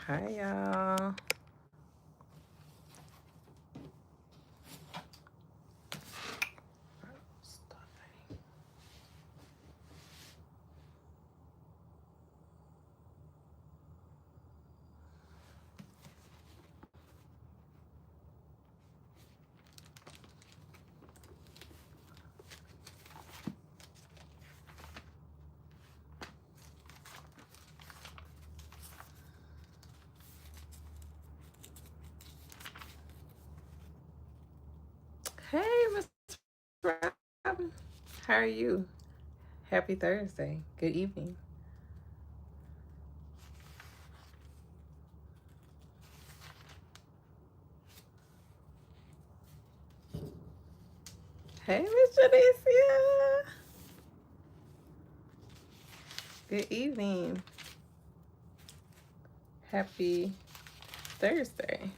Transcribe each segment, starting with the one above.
Hi, y'all. Hey, Miss Robin. How are you? Happy Thursday. Good evening. Hey, Miss Janicia. Good evening. Happy Thursday.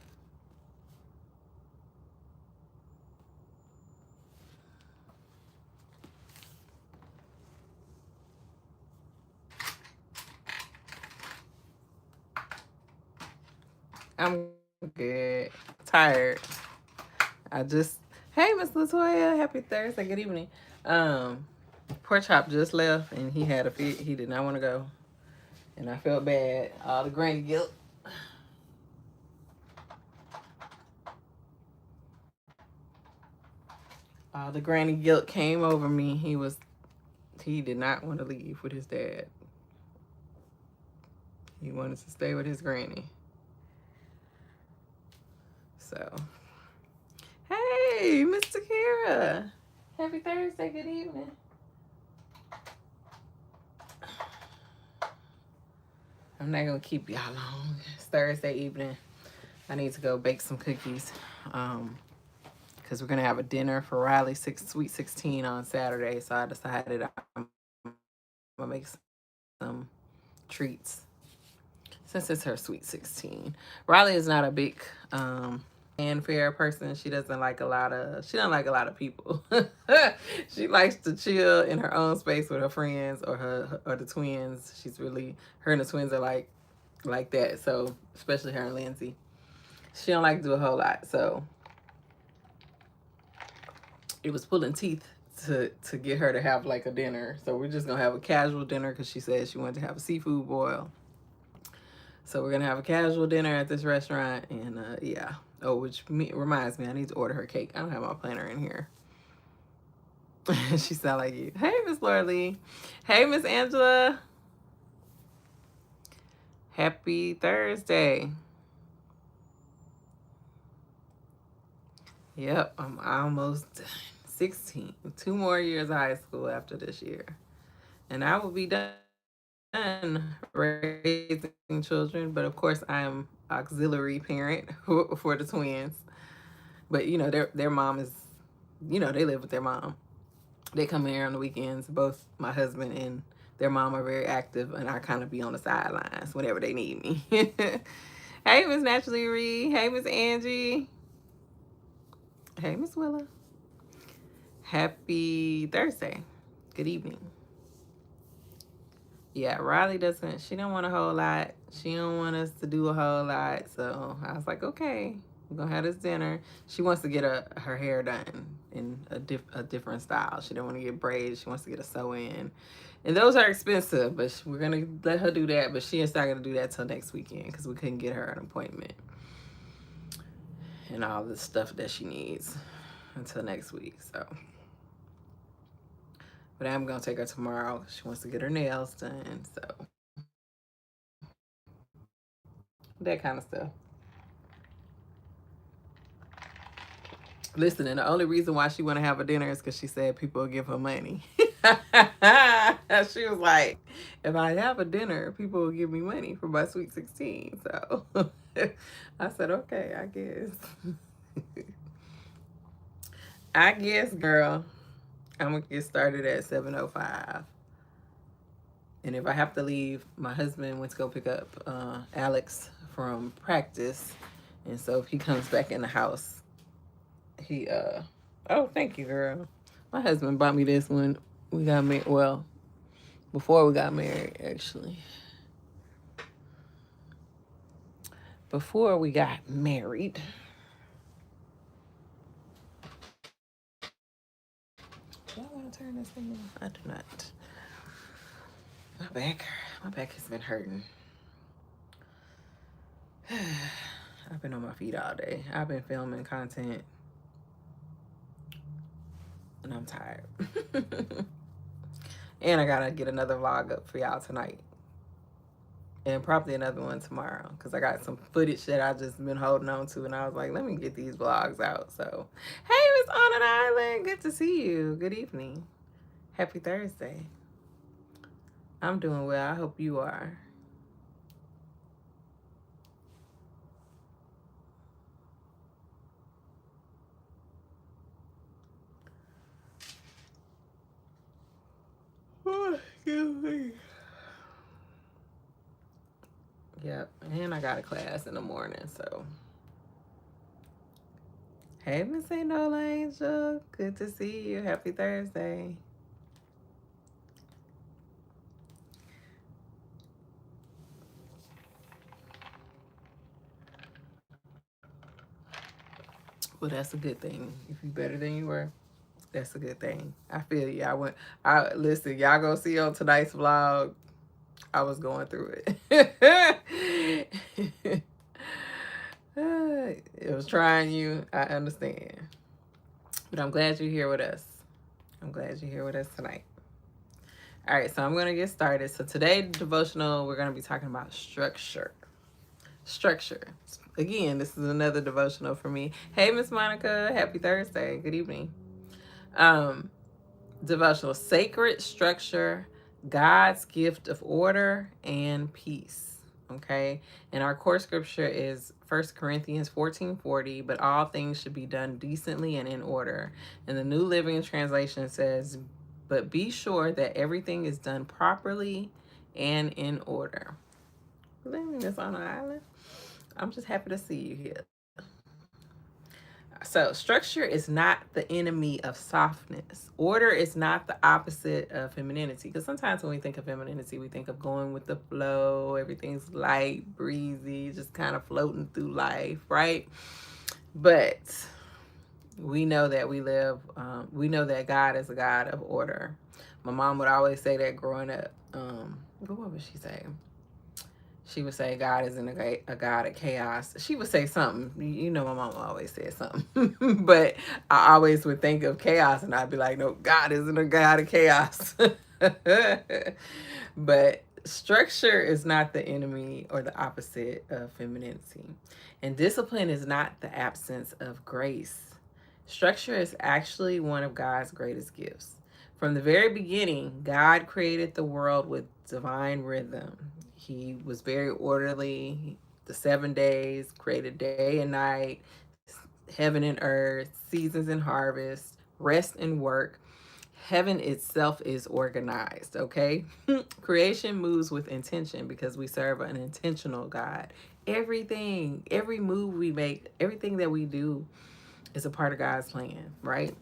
I'm good. Tired. Hey, Miss Latoya. Happy Thursday. Good evening. Um, Poor Chop just left and he had a fit. He did not want to go. And I felt bad. All the granny guilt. All the granny guilt came over me. He did not want to leave with his dad. He wanted to stay with his granny. So, hey, Mr. Kira. Happy Thursday. Good evening. I'm not going to keep y'all long. It's Thursday evening. I need to go bake some cookies. Because we're going to have a dinner for Riley's Sweet 16 on Saturday. So I decided I'm going to make some treats since it's her Sweet 16. Riley is not a big fanfare person. She doesn't like a lot of people. She likes to chill in her own space with her friends or the twins. Her and the twins are like that. So especially her and Lindsay. She don't like to do a whole lot. So it was pulling teeth to get her to have like a dinner. So we're just gonna have a casual dinner because she said she wanted to have a seafood boil. So we're gonna have a casual dinner at this restaurant, and yeah. Oh, reminds me, I need to order her cake. I don't have my planner in here. She sound like you. Hey, Miss Laura Lee. Hey, Miss Angela. Happy Thursday. Yep, I'm almost done. 16. 2 more years of high school after this year, and I will be done raising children. But of course, I am auxiliary parent for the twins. But their mom is, they live with their mom. They come here on the weekends. Both my husband and their mom are very active, and I kind of be on the sidelines whenever they need me. Hey, Miss Naturally Reed. Hey, Miss Angie. Hey, Miss Willa. Happy Thursday. Good evening. Yeah, Riley doesn't. She don't want a whole lot. She don't want us to do a whole lot. So I was like, okay, we're gonna have this dinner. She wants to get her hair done in a different style. She don't want to get braids. She wants to get a sew in, and those are expensive. But we're gonna let her do that. But she is not gonna do that till next weekend because we couldn't get her an appointment and all the stuff that she needs until next week. So. But I'm gonna take her tomorrow. She wants to get her nails done, so that kind of stuff. Listen, and the only reason why she want to have a dinner is because she said people will give her money. She was like, if I have a dinner, people will give me money for my Sweet 16. So I said, okay, I guess. I guess, girl. I'm going to get started at 7:05. And if I have to leave, my husband went to go pick up Alex from practice. And so if he comes back in the house, oh, thank you, girl. My husband bought me this when we got married. Well, before we got married, actually. before we got married. Do I want to turn this thing on? I do not. My back has been hurting. I've been on my feet all day. I've been filming content and I'm tired. And I gotta get another vlog up for y'all tonight. And probably another one tomorrow. Because I got some footage that I just been holding on to. And I was like, let me get these vlogs out. So, hey, Miss On an Island. Good to see you. Good evening. Happy Thursday. I'm doing well. I hope you are. Oh, excuse me. Yep, and I got a class in the morning, so. Hey, Miss Ain't No Angel. Good to see you. Happy Thursday. Well, that's a good thing. If you better than you were, that's a good thing. I feel you. I listen, y'all gonna see on tonight's vlog, I was going through it. It was trying you. I understand. But I'm glad you're here with us. I'm glad you're here with us tonight. All right, so I'm going to get started. So today, devotional, we're going to be talking about structure. Structure. Again, this is another devotional for me. Hey, Miss Monica. Happy Thursday. Good evening. Devotional. Sacred structure, God's gift of order and peace. Okay, and our core scripture is 1 Corinthians 14:40, but all things should be done decently and in order. And the New Living Translation says, but be sure that everything is done properly and in order. Living is on an island. I'm just happy to see you here. So, structure is not the enemy of softness. Order is not the opposite of femininity. Because sometimes when we think of femininity, we think of going with the flow, everything's light, breezy, just kind of floating through life, right? But we know that we know that God is a God of order. My mom would always say that growing up. What would she say? She would say God isn't a God of chaos. She would say something. You know, my mom always said something. But I always would think of chaos and I'd be like, no, God isn't a God of chaos. But structure is not the enemy or the opposite of femininity. And discipline is not the absence of grace. Structure is actually one of God's greatest gifts. From the very beginning, God created the world with divine rhythm. He was very orderly. The 7 days created day and night, heaven and earth, seasons and harvest, rest and work. Heaven itself is organized, okay? Creation moves with intention because we serve an intentional God. Everything, every move we make, everything that we do is a part of God's plan, right?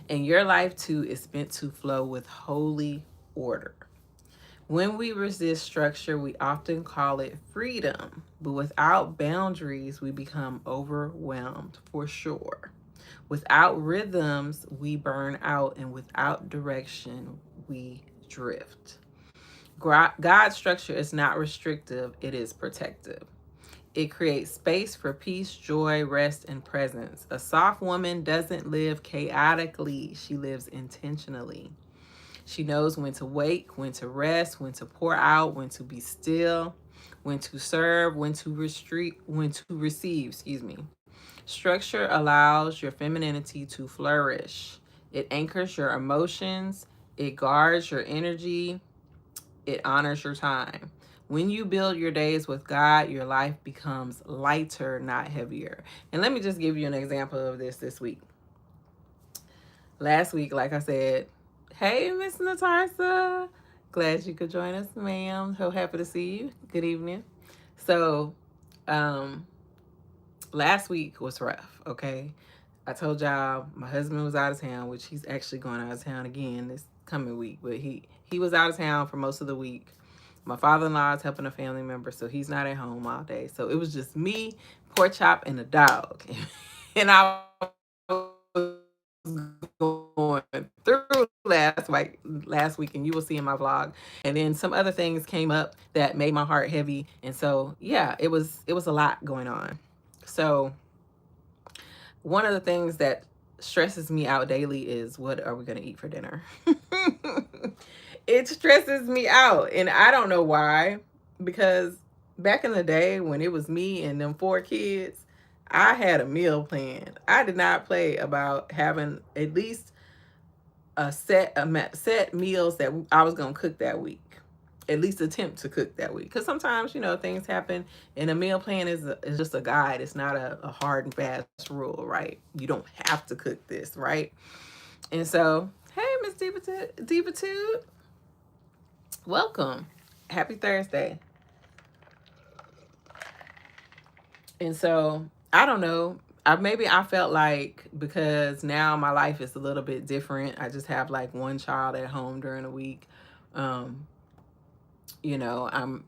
And your life too is meant to flow with holy order. When we resist structure, we often call it freedom, but without boundaries, we become overwhelmed for sure. Without rhythms, we burn out, and without direction, we drift. God's structure is not restrictive, it is protective. It creates space for peace, joy, rest, and presence. A soft woman doesn't live chaotically, she lives intentionally. She knows when to wait, when to rest, when to pour out, when to be still, when to serve, when to receive, Structure allows your femininity to flourish. It anchors your emotions, it guards your energy, it honors your time. When you build your days with God, your life becomes lighter, not heavier. And let me just give you an example of this week. Last week, like I said, hey, Miss Natarsa. Glad you could join us, ma'am. So happy to see you. Good evening. So, last week was rough, okay? I told y'all my husband was out of town, which he's actually going out of town again this coming week, but he was out of town for most of the week. My father-in-law is helping a family member, so he's not at home all day. So it was just me, Pork Chop, and the dog. And I was going through last week, and you will see in my vlog. And then some other things came up that made my heart heavy. And so yeah, it was a lot going on. So one of the things that stresses me out daily is, what are we going to eat for dinner? It stresses me out, and I don't know why, because back in the day when it was me and them 4 kids, I had a meal plan. I did not play about having at least a set meals that I was going to cook that week. At least attempt to cook that week, because sometimes, you know, things happen, and a meal plan is just a guide. It's not a hard and fast rule, right? You don't have to cook this, right? And so, hey, Miss Divatude, welcome. Happy Thursday. And so, I don't know. Maybe I felt like, because now my life is a little bit different. I just have like one child at home during the week. You know, I'm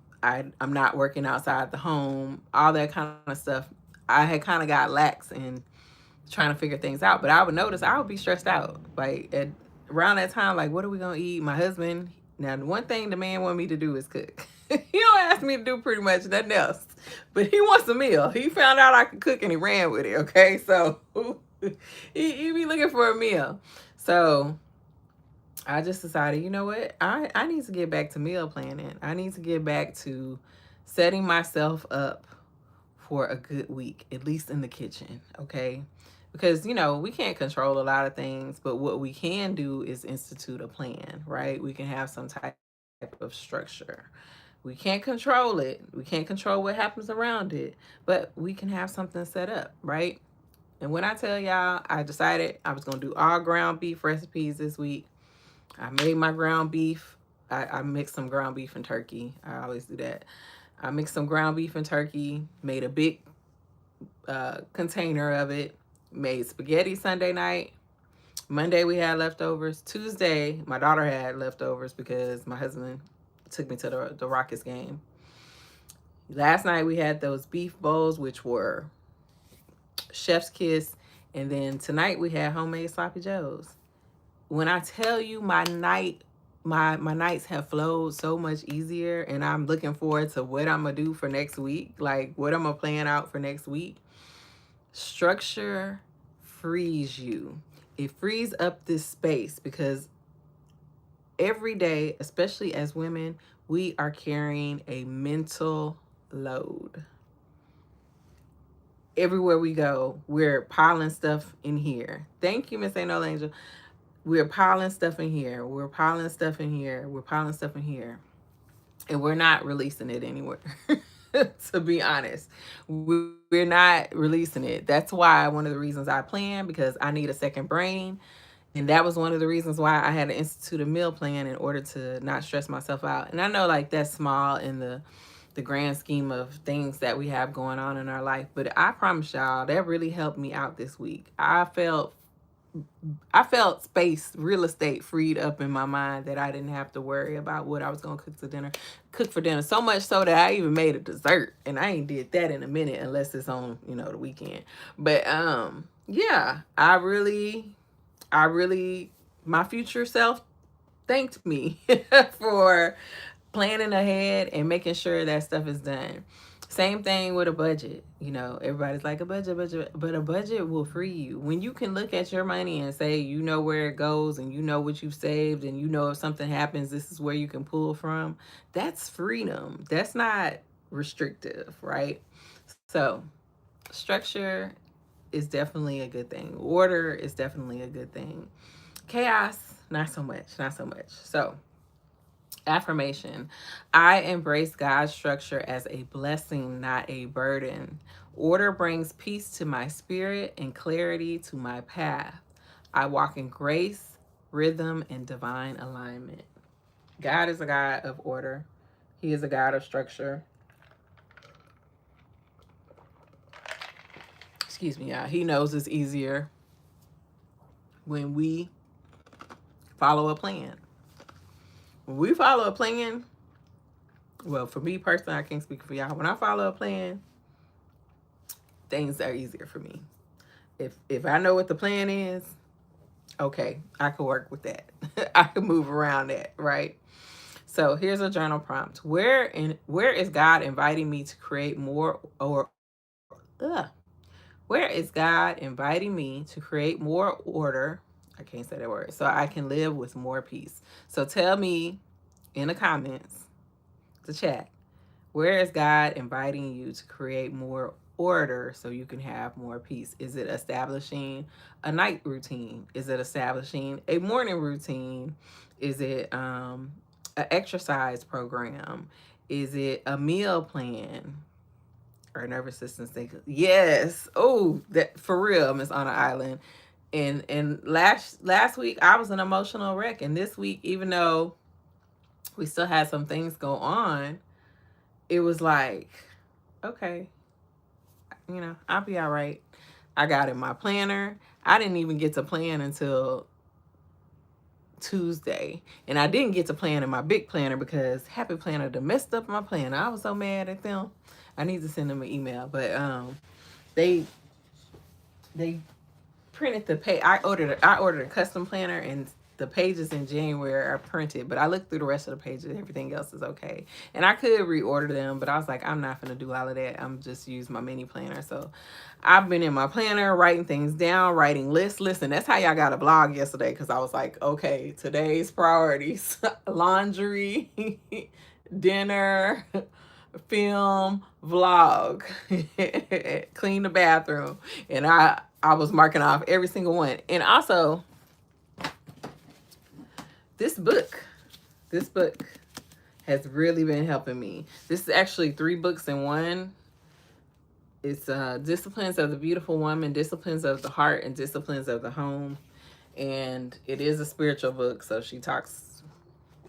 not working outside the home, all that kind of stuff. I had kind of got lax in trying to figure things out, but I would notice I would be stressed out. Like around that time, like, what are we gonna eat? My husband. Now, the one thing the man want me to do is cook. He don't ask me to do pretty much nothing else, but he wants a meal. He found out I could cook and he ran with it. Okay, so he be looking for a meal. So I just decided, you know what? I need to get back to meal planning. I need to get back to setting myself up for a good week, at least in the kitchen, okay? Because, you know, we can't control a lot of things, but what we can do is institute a plan, right? We can have some type of structure. We can't control it. We can't control what happens around it, but we can have something set up, right? And when I tell y'all, I decided I was going to do all ground beef recipes this week. I made my ground beef. I mixed some ground beef and turkey. I always do that. I mixed some ground beef and turkey, made a big container of it, made spaghetti Sunday night. Monday we had leftovers. Tuesday, my daughter had leftovers because my husband took me to the Rockets game. Last night we had those beef bowls, which were chef's kiss. And then tonight we had homemade sloppy joes. When I tell you my nights have flowed so much easier, and I'm looking forward to what I'm gonna do for next week, like what I'm gonna plan out for next week. Structure frees you. It frees up this space, because every day, especially as women, we are carrying a mental load. Everywhere we go, we're piling stuff in here. Thank you, Miss Ain't No Angel. We're piling stuff in here. We're piling stuff in here. We're piling stuff in here. And we're not releasing it anywhere. To be honest, we're not releasing it. That's why one of the reasons I plan, because I need a second brain. And that was one of the reasons why I had to institute a meal plan, in order to not stress myself out. And I know, like, that's small in the grand scheme of things that we have going on in our life. But I promise y'all, that really helped me out this week. I felt space, real estate freed up in my mind, that I didn't have to worry about what I was going to cook for dinner. So much so that I even made a dessert, and I ain't did that in a minute, unless it's on, you know, the weekend. But yeah, I really, my future self thanked me for planning ahead and making sure that stuff is done. Same thing with a budget. You know, everybody's like, a budget, but a budget will free you. When you can look at your money and say, you know where it goes, and you know what you've saved, and you know if something happens, this is where you can pull from. That's freedom. That's not restrictive, right? So structure is definitely a good thing. Order is definitely a good thing. Chaos, not so much, not so much. So affirmation: I embrace God's structure as a blessing, not a burden. Order brings peace to my spirit and clarity to my path. I walk in grace, rhythm, and divine alignment. God is a God of order. He is a God of structure. Excuse me, y'all. He knows it's easier when we follow a plan. When we follow a plan, Well, for me personally, I can't speak for y'all. When I follow a plan, things are easier for me. If I know what the plan is, okay, I can work with that. I can move around that, right? So here's a journal prompt. Where is God inviting me to create more or where is God inviting me to create more order? I can't say that word. So I can live with more peace. So tell me in the comments, the chat, where is God inviting you to create more order so you can have more peace? Is it establishing a night routine? Is it establishing a morning routine? Is it an exercise program? Is it a meal plan? Our nervous system think yes. Oh, that for real, Miss Honor Island. And last week I was an emotional wreck, and this week, even though we still had some things go on, it was like, okay, I'll be all right. I got in my planner. I didn't even get to plan until Tuesday. And I didn't get to plan in my big planner because Happy Planner done messed up my planner. I was so mad at them. I need to send them an email. But they printed the page. I ordered a custom planner, and the pages in January are printed, but I looked through the rest of the pages. Everything else is okay. And I could reorder them, but I was like, I'm not going to do all of that. I'm just use my mini planner. So I've been in my planner, writing things down, writing lists. Listen, that's how y'all got a blog yesterday, because I was like, okay, today's priorities, laundry, dinner, film, vlog, clean the bathroom. And I was marking off every single one. And also, this book has really been helping me. This is actually 3 books in one. It's Disciplines of the Beautiful Woman, Disciplines of the Heart, and Disciplines of the Home. And it is a spiritual book, so she talks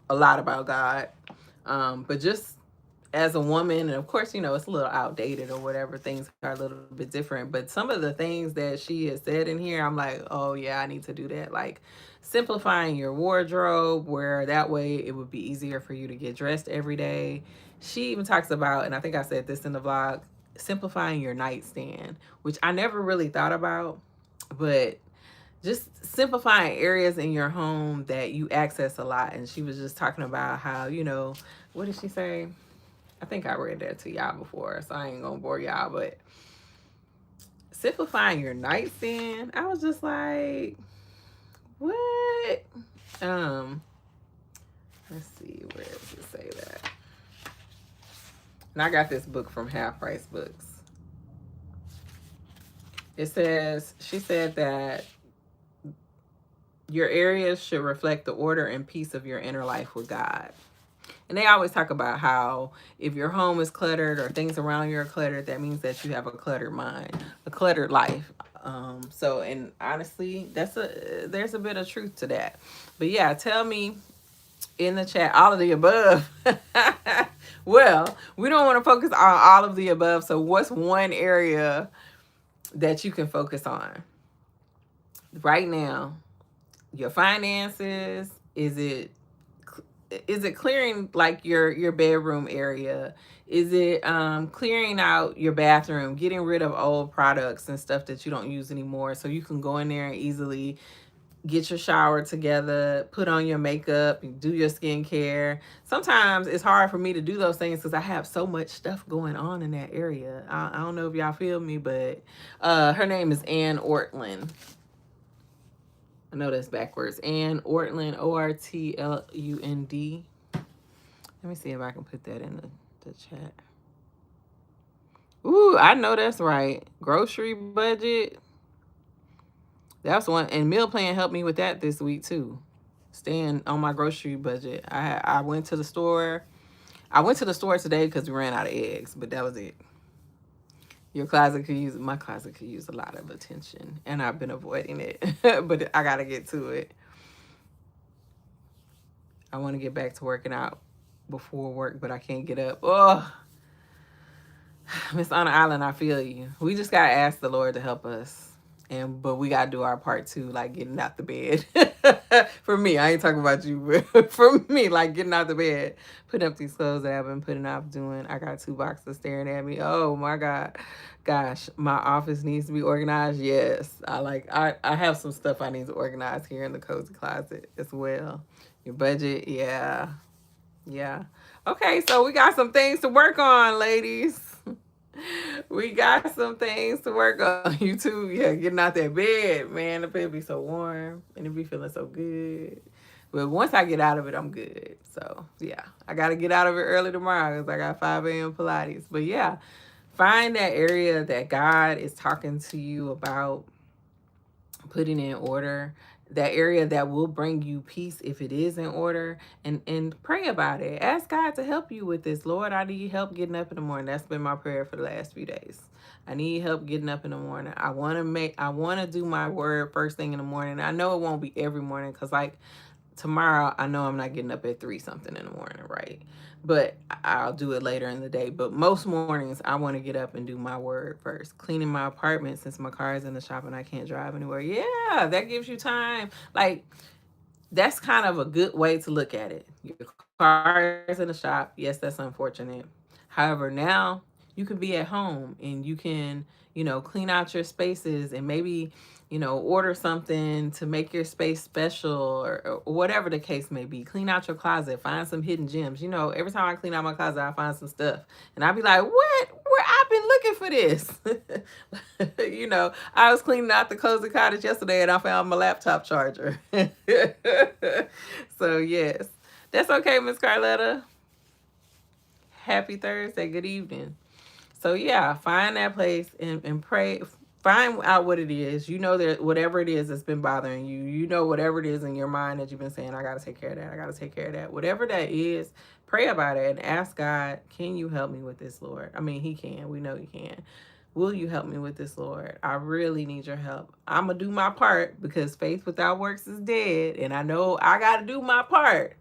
a lot about God. But just as a woman, and of course, it's a little outdated or whatever, things are a little bit different. But some of the things that she has said in here, I'm like, oh yeah, I need to do that. Like simplifying your wardrobe, where that way it would be easier for you to get dressed every day. She even talks about, and I think I said this in the vlog, simplifying your nightstand, which I never really thought about, but just simplifying areas in your home that you access a lot. And she was just talking about how, what did she say? I think I read that to y'all before, so I ain't gonna bore y'all, but simplifying your nightstand, I was just like, what? Let's see, where does it say that? And I got this book from Half Price Books. It says, she said that your areas should reflect the order and peace of your inner life with God. And they always talk about how if your home is cluttered or things around you are cluttered, that means that you have a cluttered mind, a cluttered life. And honestly, there's a bit of truth to that. But yeah, tell me in the chat all of the above. Well, we don't want to focus on all of the above. So what's one area that you can focus on right now? Your finances? Is it clearing like your bedroom area? Is it clearing out your bathroom, getting rid of old products and stuff that you don't use anymore, so you can go in there and easily get your shower together, put on your makeup, do your skincare? Sometimes it's hard for me to do those things because I have so much stuff going on in that area. I don't know if y'all feel me, but her name is Ann Ortlund. I know that's backwards. Ann Ortlund, Ortlund. Let me see if I can put that in the chat. Ooh, I know that's right. Grocery budget. That's one. And meal plan helped me with that this week too. Staying on my grocery budget. I went to the store. I went to the store today because we ran out of eggs, but that was it. My closet could use a lot of attention, and I've been avoiding it, but I gotta get to it. I want to get back to working out before work, but I can't get up. Oh, Miss Honor Island, I feel you. We just gotta ask the Lord to help us, but we gotta do our part too, like getting out the bed. For me, I ain't talking about you, but for me, like getting out the bed, putting up these clothes that I've been putting off doing. I got two boxes staring at me. Oh my God. Gosh, my office needs to be organized. Yes. I have some stuff I need to organize here in the cozy closet as well. Your budget, yeah. Yeah. Okay, so we got some things to work on, ladies. We got some things to work on. You too, yeah, getting out that bed, man. The bed be so warm and it be feeling so good. But once I get out of it, I'm good. So yeah, I gotta get out of it early tomorrow because I got 5 a.m. Pilates. But yeah, find that area that God is talking to you about putting in order, that area that will bring you peace if it is in order, and pray about it. Ask God to help you with this. Lord, I need help getting up in the morning. That's been my prayer for the last few days. I need help getting up in the morning. I want to do my word first thing in the morning. I know it won't be every morning because like tomorrow I know I'm not getting up at 3 something in the morning, right? But I'll do it later in the day. But most mornings I want to get up and do my word first. Cleaning my apartment since my car is in the shop and I can't drive anywhere. Yeah, that gives you time. Like that's kind of a good way to look at it. Your car is in the shop. Yes, that's unfortunate. However, now you can be at home and you can, clean out your spaces and maybe, order something to make your space special or whatever the case may be. Clean out your closet, find some hidden gems. Every time I clean out my closet, I find some stuff. And I'll be like, what? Where I've been looking for this. I was cleaning out the cozy cottage yesterday and I found my laptop charger. So yes. That's okay, Miss Carletta. Happy Thursday. Good evening. So yeah, find that place and pray. Find out what it is. That whatever it is that's been bothering you, whatever it is in your mind that you've been saying, I gotta take care of that. I gotta take care of that. Whatever that is, pray about it and ask God, can you help me with this, Lord? I mean, He can. We know He can. Will you help me with this, Lord? I really need your help. I'm going to do my part because faith without works is dead. And I know I got to do my part.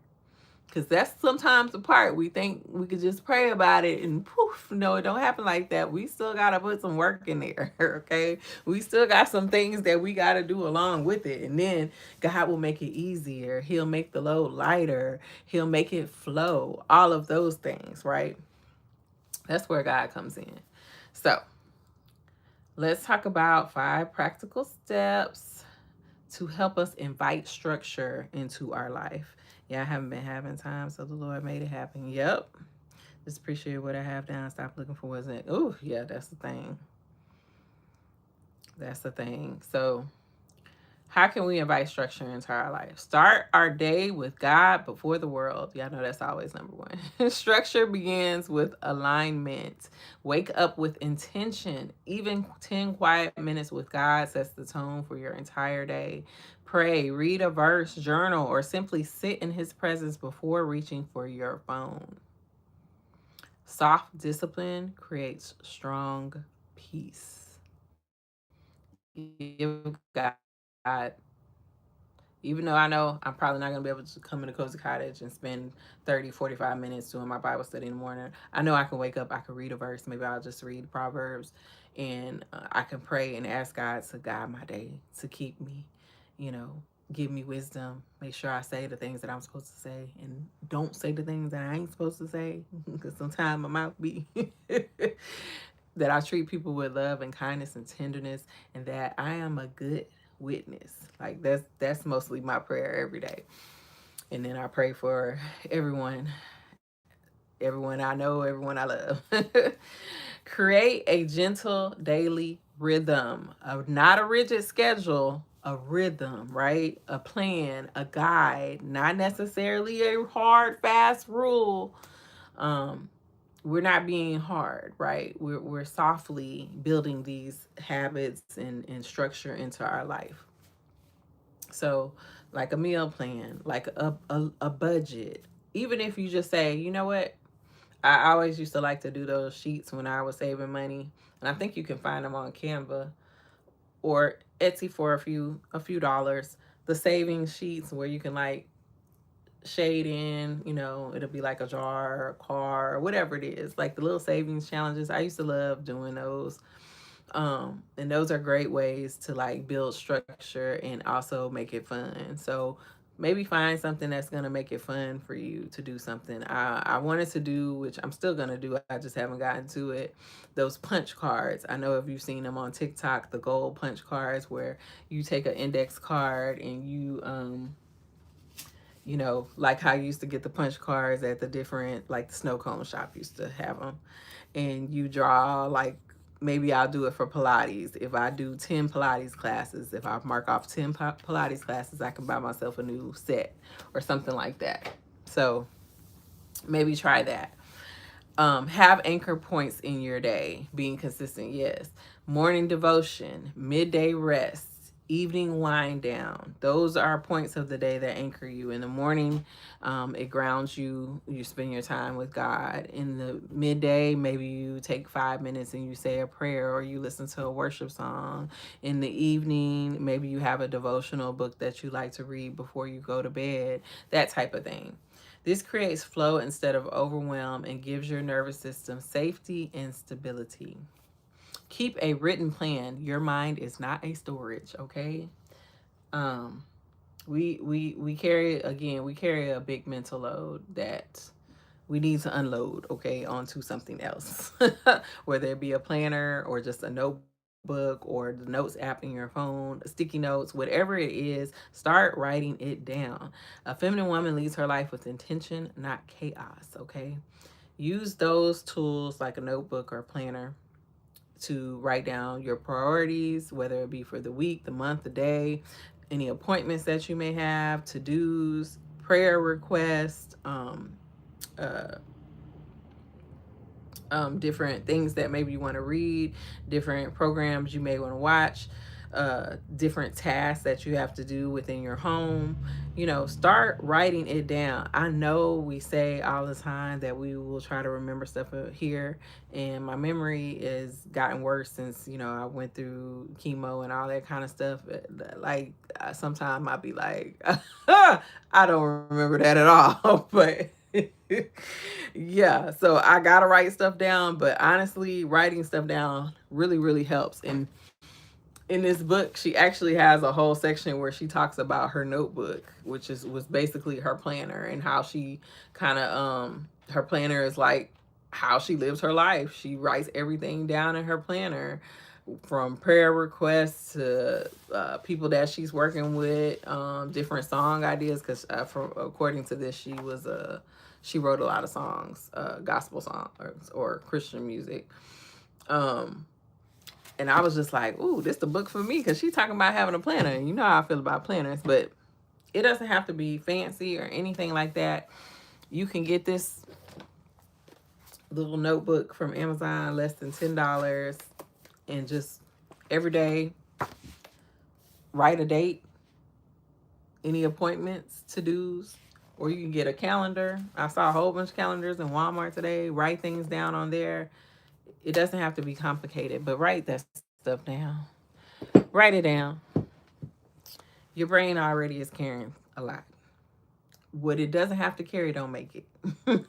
Because that's sometimes the part we think we could just pray about it and poof, no, it don't happen like that. We still got to put some work in there, okay? We still got some things that we got to do along with it. And then God will make it easier. He'll make the load lighter. He'll make it flow. All of those things, right? That's where God comes in. So let's talk about 5 practical steps to help us invite structure into our life. Yeah, I haven't been having time, so the Lord made it happen. Yep. Just appreciate what I have down. Stop looking for what's in. Oh, yeah, that's the thing. That's the thing. So how can we invite structure into our life? Start our day with God before the world. Y'all know that's always number one. Structure begins with alignment. Wake up with intention. Even 10 quiet minutes with God sets the tone for your entire day. Pray, read a verse, journal, or simply sit in His presence before reaching for your phone. Soft discipline creates strong peace. Give God, even though I know I'm probably not going to be able to come in a cozy cottage and spend 30, 45 minutes doing my Bible study in the morning. I know I can wake up, I can read a verse. Maybe I'll just read Proverbs and I can pray and ask God to guide my day, to keep me, give me wisdom. Make sure I say the things that I'm supposed to say and don't say the things that I ain't supposed to say because sometimes my mouth be... that I treat people with love and kindness and tenderness and that I am a good witness. Like that's mostly my prayer every day. And then I pray for everyone I know, everyone I love. Create a gentle daily rhythm, not a rigid schedule, a rhythm, right? A plan, a guide, not necessarily a hard, fast rule. We're not being hard, right? We're softly building these habits and structure into our life. So like a meal plan, like a budget. Even if you just say, you know what? I always used to like to do those sheets when I was saving money. And I think you can find them on Canva or Etsy for a few dollars. The savings sheets where you can like shade in, it'll be like a jar or a car or whatever it is. Like the little savings challenges. I used to love doing those. And those are great ways to like build structure and also make it fun. So maybe find something that's going to make it fun for you to do something. I wanted to do, which I'm still going to do, I just haven't gotten to it, those punch cards. I know if you've seen them on TikTok, the gold punch cards where you take an index card and you know, like how you used to get the punch cards at the different, like the snow cone shop used to have them. And you draw, like, maybe I'll do it for Pilates. If I do 10 Pilates classes, if I mark off 10 Pilates classes, I can buy myself a new set or something like that. So maybe try that. Have anchor points in your day, being consistent, yes. Morning devotion, midday rest, evening wind down. Those are points of the day that anchor you. In the morning, it grounds you. You spend your time with God. In the midday, maybe you take 5 minutes and you say a prayer or you listen to a worship song. In the evening, maybe you have a devotional book that you like to read before you go to bed, that type of thing. This creates flow instead of overwhelm and gives your nervous system safety and stability. Keep a written plan. Your mind is not a storage, okay? Um, we carry, again, we carry a big mental load that we need to unload, okay, onto something else. Whether it be a planner or just a notebook or the notes app in your phone, sticky notes, whatever it is, start writing it down. A feminine woman leads her life with intention, not chaos, okay? Use those tools like a notebook or planner to write down your priorities, whether it be for the week, the month, the day, any appointments that you may have, to-dos, prayer requests, uh, different things that maybe you want to read, different programs you may want to watch, different tasks that you have to do within your home. You know, start writing it down. I know we say all the time that we will try to remember stuff here, and my memory has gotten worse since, you know, I went through chemo and all that kind of stuff. Like, sometimes I'll be like, I don't remember that at all. But yeah, so I gotta write stuff down, but honestly, writing stuff down really, really helps. And in this book, she actually has a whole section where she talks about her notebook, which was basically her planner and how she kind of her planner is like how she lives her life. She writes everything down in her planner, from prayer requests to people that she's working with, different song ideas. Because according to this, she wrote a lot of songs, gospel songs or Christian music. Um, and I was just like, ooh, this the book for me, because she's talking about having a planner. And you know how I feel about planners, but it doesn't have to be fancy or anything like that. You can get this little notebook from Amazon, less than $10, and just every day write a date, any appointments, to-dos, or you can get a calendar. I saw a whole bunch of calendars in Walmart today. Write things down on there. It doesn't have to be complicated, but write that stuff down. Write it down. Your brain already is carrying a lot. What it doesn't have to carry, don't make it.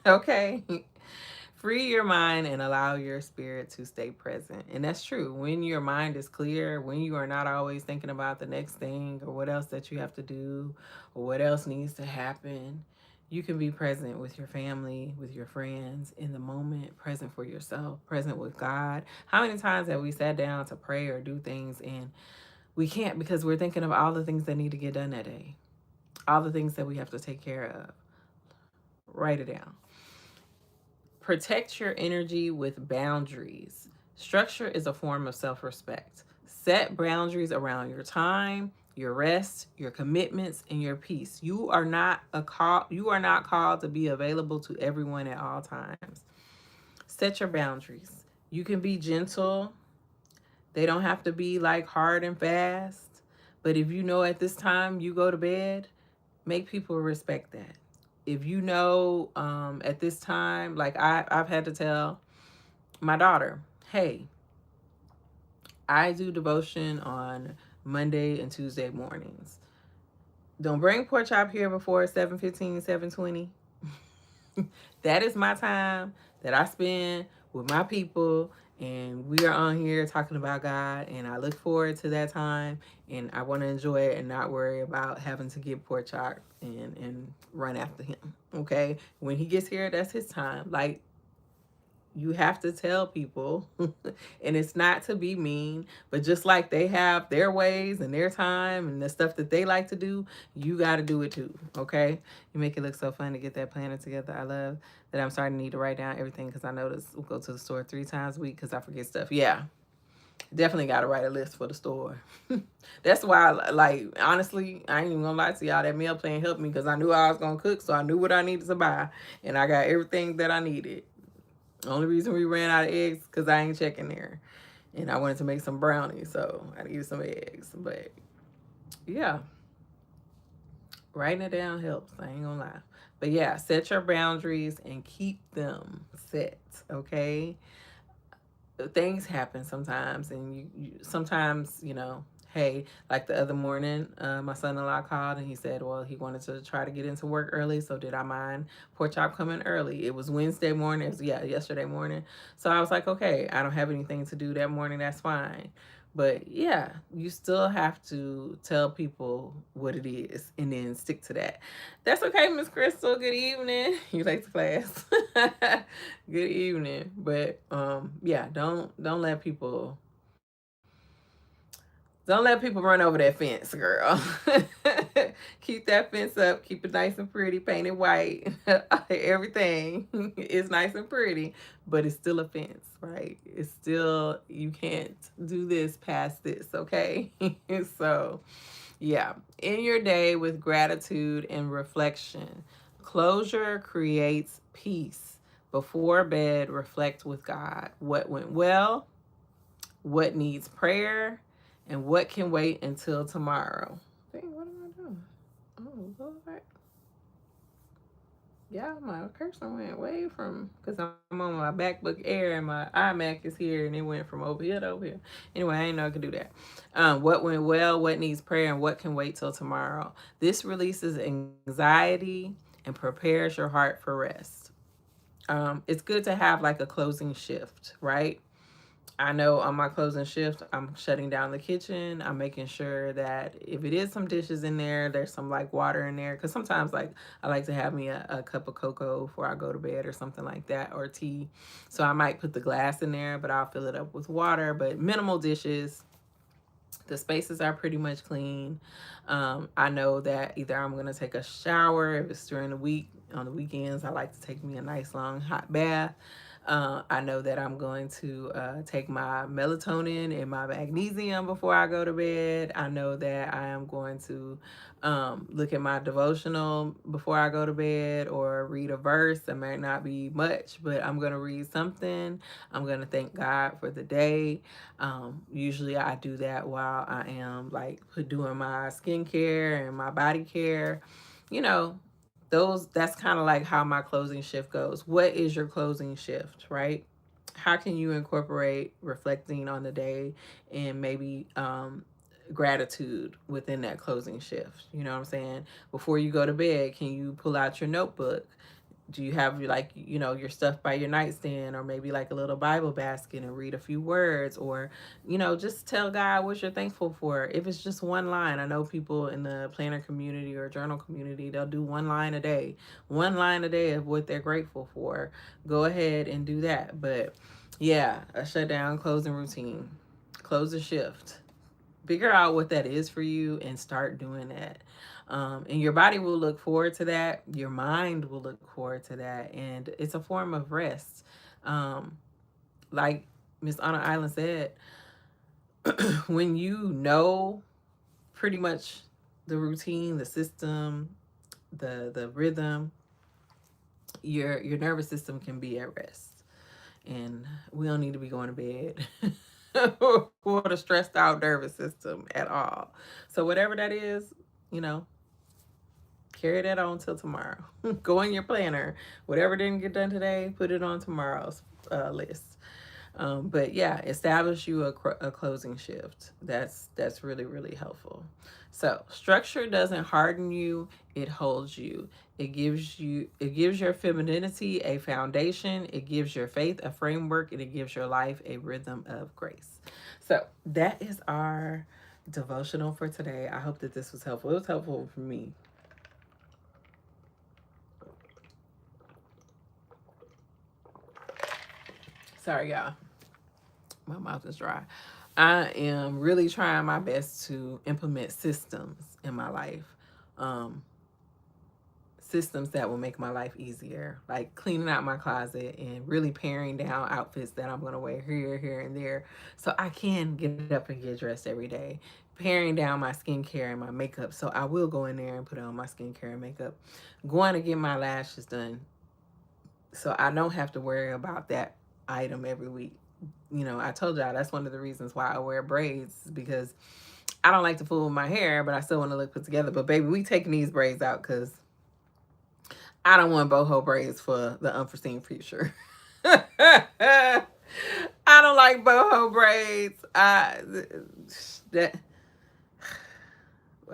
Okay? Free your mind and allow your spirit to stay present. And that's true. When your mind is clear, when you are not always thinking about the next thing or what else that you have to do or what else needs to happen, you can be present with your family, with your friends, in the moment, present for yourself, present with God. How many times have we sat down to pray or do things and we can't because we're thinking of all the things that need to get done that day, all the things that we have to take care of? Write it down. Protect your energy with boundaries. Structure is a form of self-respect. Set boundaries around your time, your rest, your commitments, and your peace. You are not called to be available to everyone at all times. Set your boundaries. You can be gentle. They don't have to be like hard and fast. But if you know at this time you go to bed, make people respect that. If you know at this time, like I've had to tell my daughter, hey, I do devotion on Monday and Tuesday mornings. Don't bring pork chop here before 7:15, 7:20. That is my time that I spend with my people And we are on here talking about God, and I look forward to that time, and I want to enjoy it and not worry about having to get pork chop and run after him. Okay, when he gets here, that's his time. Like, you have to tell people, and it's not to be mean, but just like they have their ways and their time and the stuff that they like to do, you got to do it too. Okay, you make it look so fun to get that planner together. I love that I'm starting to need to write down everything, because I notice we'll go to the store 3 times a week because I forget stuff. Yeah, definitely got to write a list for the store. That's why, like, honestly, I ain't even gonna lie to y'all, that meal plan helped me, because I knew I was gonna cook, so I knew what I needed to buy, and I got everything that I needed. Only reason we ran out of eggs because I ain't checking there. And I wanted to make some brownies, so I needed some eggs. But yeah, writing it down helps. I ain't gonna lie. But yeah, set your boundaries and keep them set, okay? Things happen sometimes, and you sometimes, hey, like the other morning, my son-in-law called and he said, well, he wanted to try to get into work early, so did I mind pork chop coming early? It was Wednesday morning. It was, yesterday morning. So I was like, okay, I don't have anything to do that morning, that's fine. But yeah, you still have to tell people what it is and then stick to that. That's okay, Miss Crystal. Good evening. You late to class. Good evening. But yeah, don't let people run over that fence, girl. Keep that fence up. Keep it nice and pretty. Paint it white. Everything is nice and pretty, but it's still a fence, right? It's still, you can't do this past this, okay? So, yeah. In your day with gratitude and reflection, closure creates peace. Before bed, reflect with God. What went well? What needs prayer? And what can wait until tomorrow? Dang, what am I doing? Oh, Lord. Yeah, my cursor went way from, because I'm on my MacBook Air and my iMac is here, and it went from over here to over here. Anyway, I didn't know I could do that. What went well, what needs prayer, and what can wait till tomorrow. This releases anxiety and prepares your heart for rest. It's good to have like a closing shift, right? I know on my closing shift, I'm shutting down the kitchen. I'm making sure that if it is some dishes in there, there's some like water in there. Because sometimes, like, I like to have me a cup of cocoa before I go to bed or something like that, or tea. So I might put the glass in there, but I'll fill it up with water. But minimal dishes. The spaces are pretty much clean. I know that either I'm going to take a shower if it's during the week. On the weekends, I like to take me a nice long hot bath. I know that I'm going to take my melatonin and my magnesium before I go to bed. I know that I am going to look at my devotional before I go to bed, or read a verse. It might not be much, but I'm going to read something. I'm going to thank God for the day. Usually I do that while I am like doing my skincare and my body care. You know, that's kind of like how my closing shift goes. What is your closing shift, right? How can you incorporate reflecting on the day and maybe gratitude within that closing shift? You know what I'm saying? Before you go to bed, can you pull out your notebook? Do you have like, your stuff by your nightstand, or maybe like a little Bible basket, and read a few words, or just tell God what you're thankful for? If it's just one line, I know people in the planner community or journal community, they'll do one line a day of what they're grateful for. Go ahead and do that. But yeah, a shutdown closing routine, close a shift, figure out what that is for you and start doing that. And your body will look forward to that. Your mind will look forward to that. And it's a form of rest. Like Miss Anna Island said, when you know pretty much the routine, the system, the rhythm, your nervous system can be at rest. And we don't need to be going to bed for the stressed out nervous system at all. So whatever that is, you know, carry that on till tomorrow. Go in your planner. Whatever didn't get done today, put it on tomorrow's list. But yeah, establish you a closing shift. That's really, really helpful. So structure doesn't harden you, it holds you. It gives your femininity a foundation, it gives your faith a framework, and it gives your life a rhythm of grace. So that is our devotional for today. I hope that this was helpful. It was helpful for me. Sorry, y'all. My mouth is dry. I am really trying my best to implement systems in my life. Um, Systems that will make my life easier, like cleaning out my closet and really paring down outfits that I'm going to wear here, here, and there, so I can get up and get dressed every day. Paring down my skincare and my makeup, so I will go in there and put on my skincare and makeup. Going to get my lashes done, so I don't have to worry about that item every week. You know, I told y'all that's one of the reasons why I wear braids, because I don't like to fool with my hair, but I still want to look put together. But baby, we taking these braids out because I don't want boho braids for the unforeseen future. I don't like boho braids. That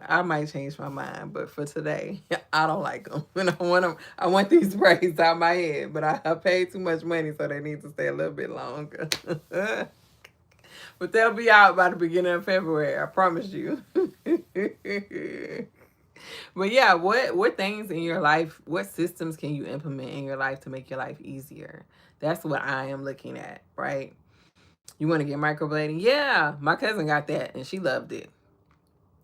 I might change my mind, but for today, I don't like them. And I want them. I want these braids out my head, but I paid too much money, so they need to stay a little bit longer. But they'll be out by the beginning of February. I promise you. But yeah, what things in your life, what systems can you implement in your life to make your life easier? That's what I am looking at, right? You want to get microblading? Yeah, my cousin got that and she loved it.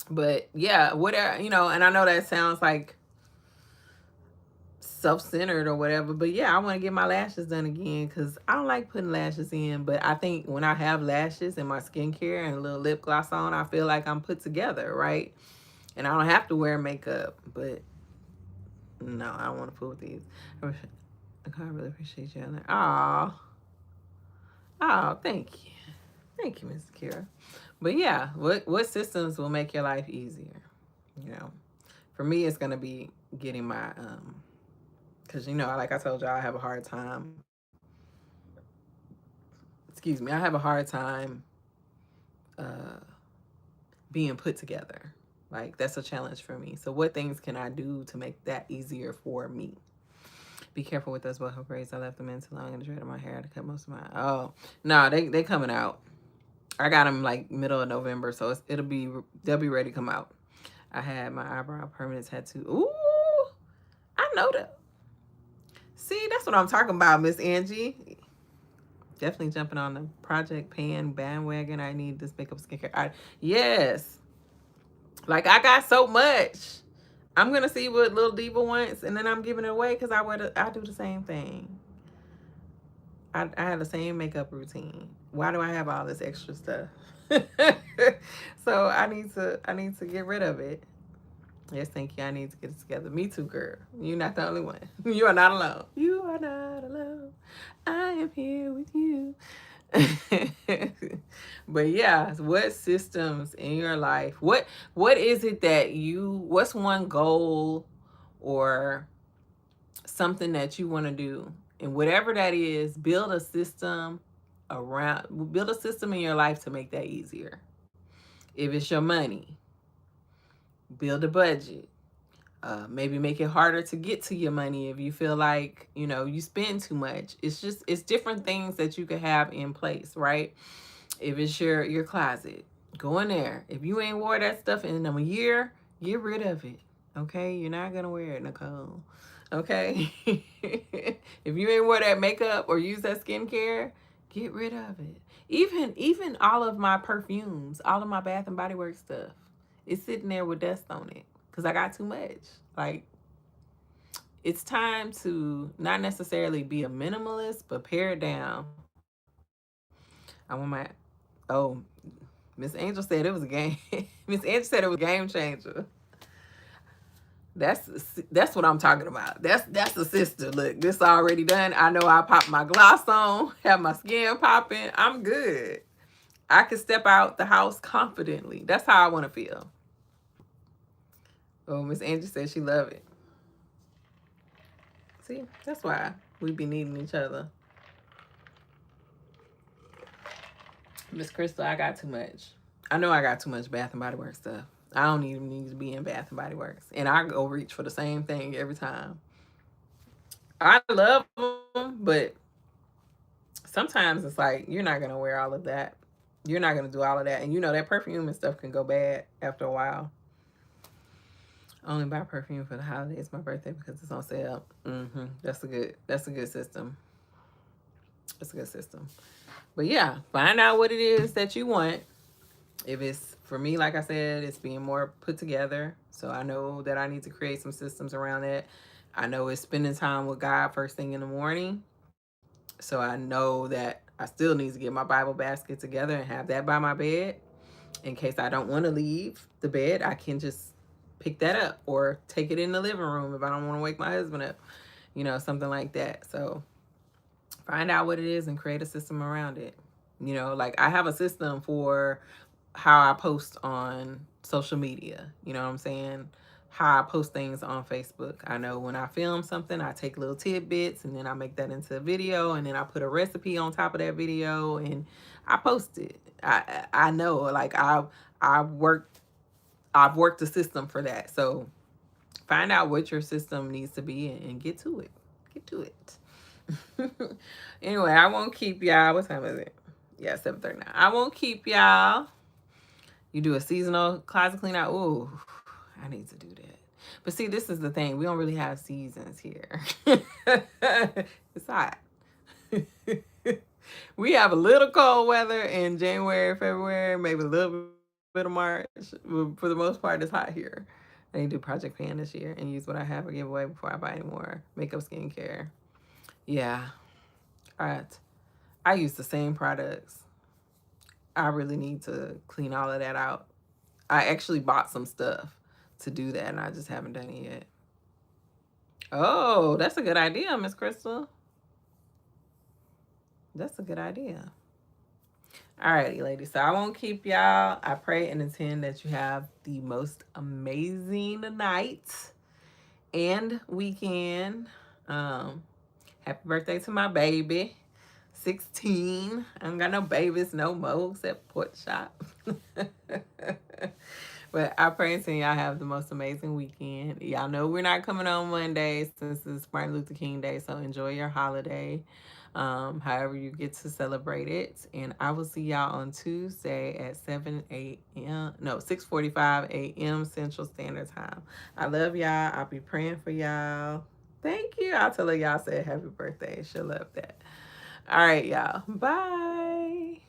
But yeah, whatever, and I know that sounds like self-centered or whatever, but yeah, I want to get my lashes done again because I don't like putting lashes in. But I think when I have lashes and my skincare and a little lip gloss on, I feel like I'm put together, right? And I don't have to wear makeup. But no, I don't want to fool with these. I really appreciate you on there. Oh, thank you. Thank you, Miss Kira. But yeah, what systems will make your life easier? For me, it's gonna be getting my because like I told y'all, I have a hard time. Excuse me, I have a hard time uh, being put together. Like that's a challenge for me. So what things can I do to make that easier for me? Be careful with those boho braids. I left them in too long in the dread of my hair to cut most of my. Oh no, they coming out. I got them like middle of November, so they'll be ready to come out. I had my eyebrow permanent tattoo. Ooh, I know that. See, that's what I'm talking about, Miss Angie. Definitely jumping on the Project Pan bandwagon. I need this makeup skincare. Yes. Like I got so much. I'm gonna see what Little Diva wants, and then I'm giving it away because I do the same thing. I have the same makeup routine. Why do I have all this extra stuff? So I need to get rid of it. Yes, thank you. I need to get it together. Me too, girl. You're not the only one. You are not alone. You are not alone. I am here with you. But yeah, what systems in your life? What is it that what's one goal or something that you want to do? And whatever that is, build a system in your life to make that easier. If it's your money, build a budget. Maybe make it harder to get to your money if you feel like you spend too much. It's different things that you could have in place, right? If it's your closet, go in there. If you ain't wore that stuff in a year, get rid of it. Okay, you're not gonna wear it, Nicole. Okay. If you ain't wear that makeup or use that skincare, get rid of it. Even all of my perfumes, all of my Bath and Body Works stuff, it's sitting there with dust on it because I got too much. Like, it's time to not necessarily be a minimalist, but pare it down. I want my Miss Angel said it was a game. Miss Angel said it was a game changer. That's what I'm talking about. That's the sister. Look, this already done. I know I pop my gloss on, have my skin popping. I'm good. I can step out the house confidently. That's how I want to feel. Oh, Miss Angie said she love it. See, that's why we be needing each other. Miss Crystal, I got too much. I know I got too much Bath and Body Works stuff. I don't even need to be in Bath and Body Works. And I go reach for the same thing every time. I love them, but sometimes it's like you're not gonna wear all of that. You're not gonna do all of that. And you know that perfume and stuff can go bad after a while. I only buy perfume for the holidays, my birthday, because it's on sale. That's a good system. That's a good system. But yeah, find out what it is that you want. If it's for me, like I said, it's being more put together. So I know that I need to create some systems around that. I know it's spending time with God first thing in the morning. So I know that I still need to get my Bible basket together and have that by my bed. In case I don't want to leave the bed, I can just pick that up or take it in the living room if I don't want to wake my husband up, something like that. So find out what it is and create a system around it. Like I have a system for how I post on social media. You know what I'm saying? How I post things on Facebook. I know when I film something, I take little tidbits and then I make that into a video and then I put a recipe on top of that video and I post it. I know like I've worked a system for that. So find out what your system needs to be and get to it. Get to it. Anyway, I won't keep y'all. What time is it? Yeah, 7:39. I won't keep y'all. You do a seasonal closet clean out. Ooh, I need to do that. But see, this is the thing. We don't really have seasons here. It's hot. We have a little cold weather in January, February, maybe a little bit of March. For the most part, it's hot here. I need to do Project Pan this year and use what I have or give away before I buy any more makeup, skincare. Yeah. All right. I use the same products. I really need to clean all of that out. I actually bought some stuff to do that, and I just haven't done it yet. Oh, that's a good idea, Miss Crystal. That's a good idea. Alrighty, ladies. So I won't keep y'all. I pray and intend that you have the most amazing night and weekend. Happy birthday to my baby. 16. I don't got no babies no more except Pork Chop. But I pray and y'all have the most amazing weekend. Y'all know we're not coming on Monday since it's Martin Luther King Day, so enjoy your holiday. However you get to celebrate it. And I will see y'all on Tuesday at 6:45 a.m. Central Standard Time. I love y'all. I'll be praying for y'all. Thank you. I'll tell her y'all said happy birthday. She'll love that. All right, y'all. Bye.